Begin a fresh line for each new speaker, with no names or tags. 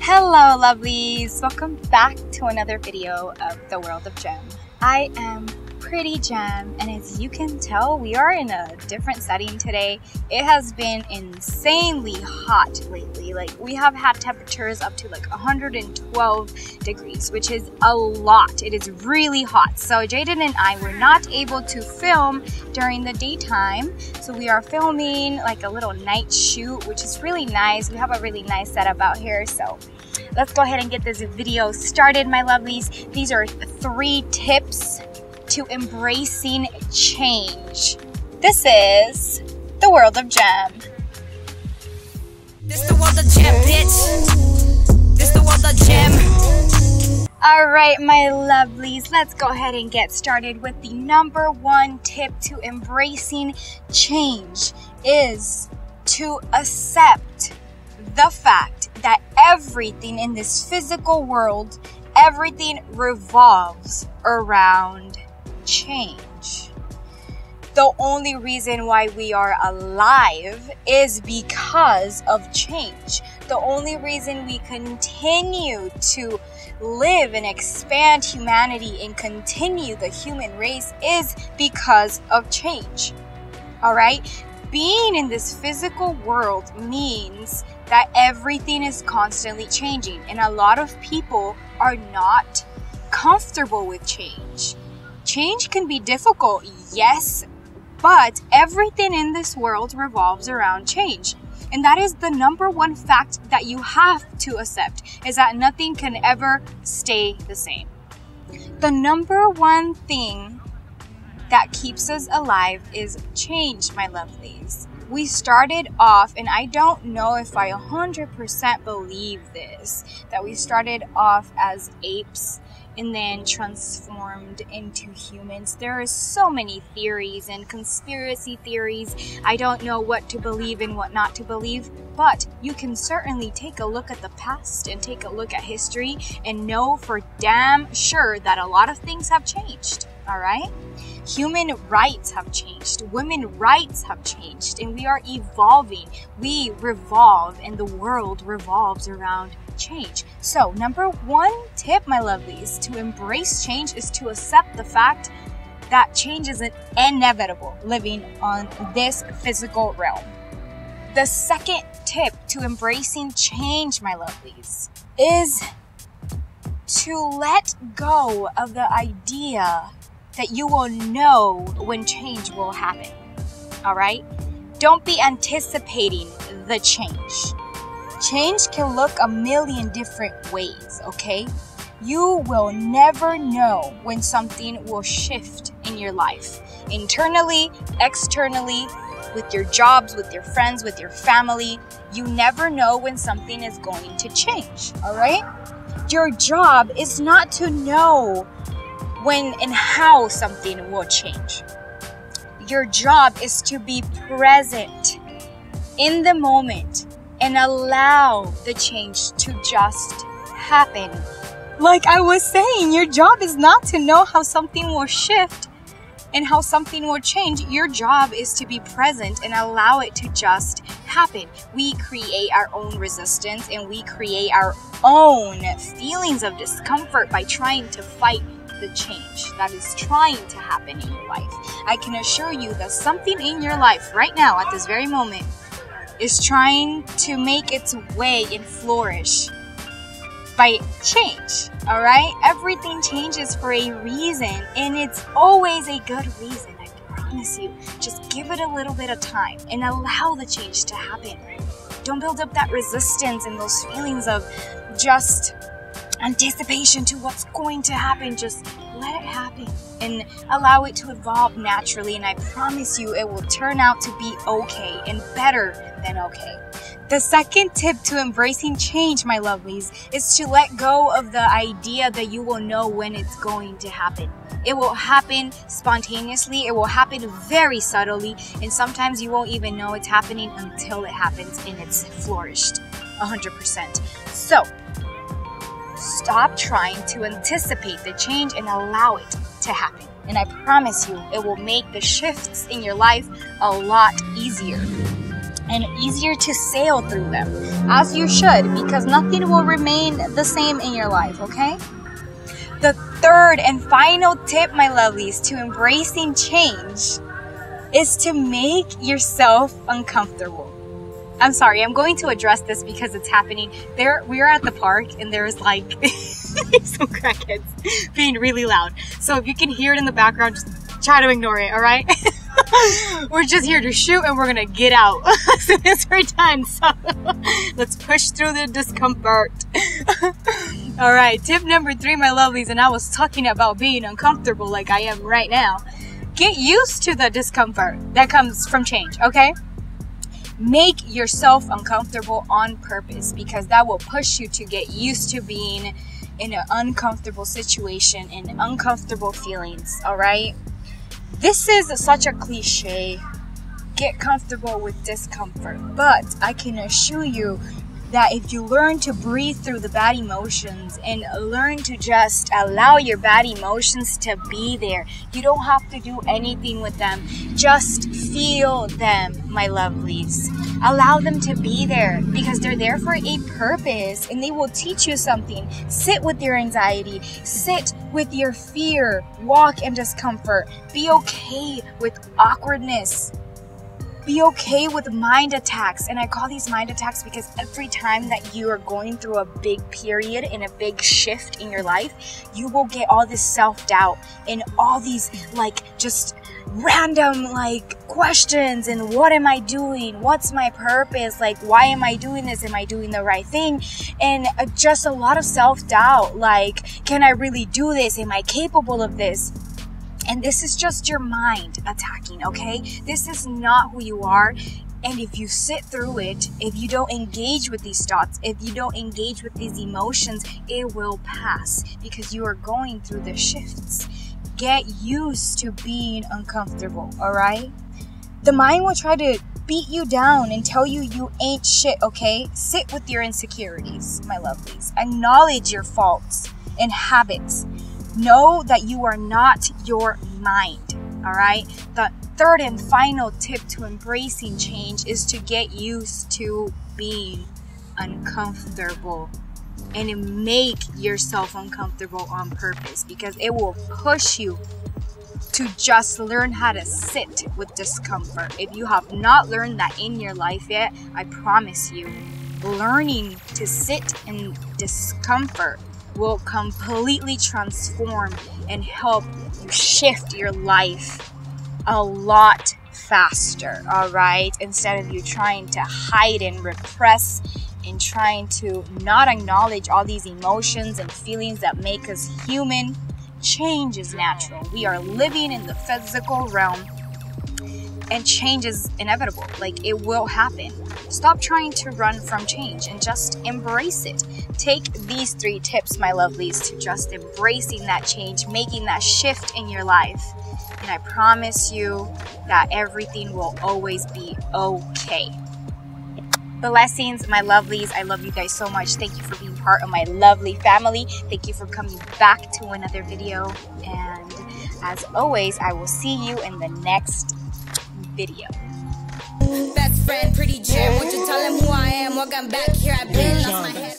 Hello lovelies! Welcome back to another video of the world of Gem. I am pretty Gem, and as you can tell, we are in a different setting today. It has been insanely hot lately. We have had temperatures up to 112 degrees, which is a lot. It is really hot. So Jaden and I were not able to film during the daytime. So we are filming a little night shoot, which is really nice. We have a really nice setup out here. So let's go ahead and get this video started, my lovelies. These are 3 tips to embracing change. This is the world of Gem.
This the world of Gem, bitch. This the world of Gem.
Alright, my lovelies, let's go ahead and get started with the number 1 tip to embracing change is to accept the fact that everything in this physical world, everything revolves around change. The only reason why we are alive is because of change. The only reason we continue to live and expand humanity and continue the human race is because of change. Alright? Being in this physical world means that everything is constantly changing, and a lot of people are not comfortable with change. Change can be difficult, yes, but everything in this world revolves around change. And that is the number 1 fact that you have to accept, is that nothing can ever stay the same. The number 1 thing that keeps us alive is change, my lovelies. We started off, and I don't know if I 100% believe this, that we started off as apes and then transformed into humans. There are so many theories and conspiracy theories. I don't know what to believe and what not to believe, but you can certainly take a look at the past and take a look at history and know for damn sure that a lot of things have changed, all right? Human rights have changed, women's rights have changed, and we are evolving. We revolve, and the world revolves around change. So, number 1 tip, my lovelies, to embrace change is to accept the fact that change is inevitable living on this physical realm. The second tip to embracing change, my lovelies, is to let go of the idea that you will know when change will happen. Alright? Don't be anticipating the change. Change can look a million different ways, okay? You will never know when something will shift in your life. Internally, externally, with your jobs, with your friends, with your family. You never know when something is going to change, alright? Your job is not to know when and how something will change. Your job is to be present in the moment and allow the change to just happen. Like I was saying, your job is not to know how something will shift and how something will change. Your job is to be present and allow it to just happen. We create our own resistance and we create our own feelings of discomfort by trying to fight the change that is trying to happen in your life. I can assure you that something in your life right now at this very moment is trying to make its way and flourish by change, alright? Everything changes for a reason, and it's always a good reason, I promise you. Just give it a little bit of time and allow the change to happen. Don't build up that resistance and those feelings of just anticipation to what's going to happen. Just let it happen and allow it to evolve naturally, and I promise you it will turn out to be okay and better than okay. The second tip to embracing change, my lovelies, is to let go of the idea that you will know when it's going to happen. It will happen spontaneously, it will happen very subtly, and sometimes you won't even know it's happening until it happens and it's flourished 100%. So, stop trying to anticipate the change and allow it to happen. And I promise you, it will make the shifts in your life a lot easier. and easier to sail through them, as you should, because nothing will remain the same in your life, okay? The third and final tip, my lovelies, to embracing change is to make yourself uncomfortable. I'm sorry, I'm going to address this because it's happening. We are at the park and there's like some crackheads being really loud. So if you can hear it in the background, just try to ignore it, all right? We're just here to shoot and we're gonna get out as soon as we're done. So let's push through the discomfort. All right, tip number 3, my lovelies, and I was talking about being uncomfortable like I am right now. Get used to the discomfort that comes from change, okay? Make yourself uncomfortable on purpose, because that will push you to get used to being in an uncomfortable situation and uncomfortable feelings, all right? This is such a cliche, get comfortable with discomfort, but I can assure you that if you learn to breathe through the bad emotions and learn to just allow your bad emotions to be there, you don't have to do anything with them. Just feel them, my lovelies. Allow them to be there because they're there for a purpose and they will teach you something. Sit with your anxiety. Sit with your fear. Walk in discomfort. Be okay with awkwardness. Be okay with mind attacks. And I call these mind attacks because every time that you are going through a big period and a big shift in your life, you will get all this self-doubt and all these like just random like questions and what am I doing? What's my purpose? Like, why am I doing this? Am I doing the right thing? And just a lot of self-doubt, like, can I really do this? Am I capable of this? And this is just your mind attacking, okay? This is not who you are. And if you sit through it, if you don't engage with these thoughts, if you don't engage with these emotions, it will pass because you are going through the shifts. Get used to being uncomfortable, all right? The mind will try to beat you down and tell you you ain't shit, okay? Sit with your insecurities, my lovelies. Acknowledge your faults and habits. Know that you are not your mind, all right? The third and final tip to embracing change is to get used to being uncomfortable and make yourself uncomfortable on purpose because it will push you to just learn how to sit with discomfort. If you have not learned that in your life yet, I promise you, learning to sit in discomfort will completely transform and help you shift your life a lot faster, all right? Instead of you trying to hide and repress and trying to not acknowledge all these emotions and feelings that make us human. Change is natural. We are living in the physical realm and change is inevitable. Like, it will happen. Stop trying to run from change and just embrace it. Take these 3 tips, my lovelies, to just embracing that change, making that shift in your life. And I promise you that everything will always be okay. Blessings, my lovelies. I love you guys so much. Thank you for being part of my lovely family. Thank you for coming back to another video. And as always, I will see you in the next video.
Best friend, pretty Jim. Won't you tell him who I am? Welcome back here. I've been lost my head.